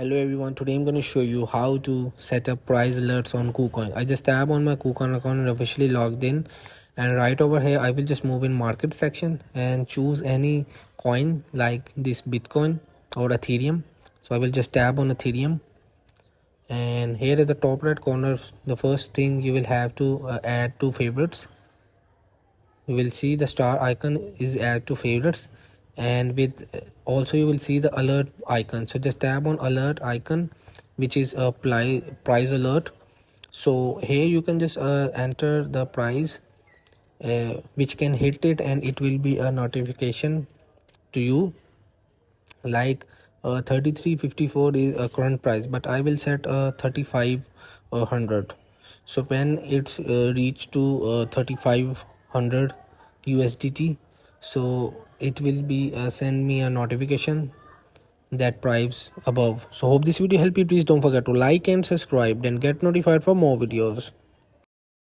Hello everyone, today I'm going to show you how to set up price alerts on kucoin. I just tap on my kucoin account and officially logged in, and right over here I will just move in market section and choose any coin like this Bitcoin or Ethereum. So I will just tap on Ethereum, and here at the top right corner the first thing you will have to add to favorites. You will see the star icon is add to favorites, and with also you will see the alert icon. So just tap on alert icon, which is a price alert. So here you can just enter the price which can hit it, and it will be a notification to you like 33.54 is a current price, but I will set 3500. So when it's reach to 3500 USDT, so it will be send me a notification that price above. So hope this video help you. Please don't forget to like and subscribe, then get notified for more videos.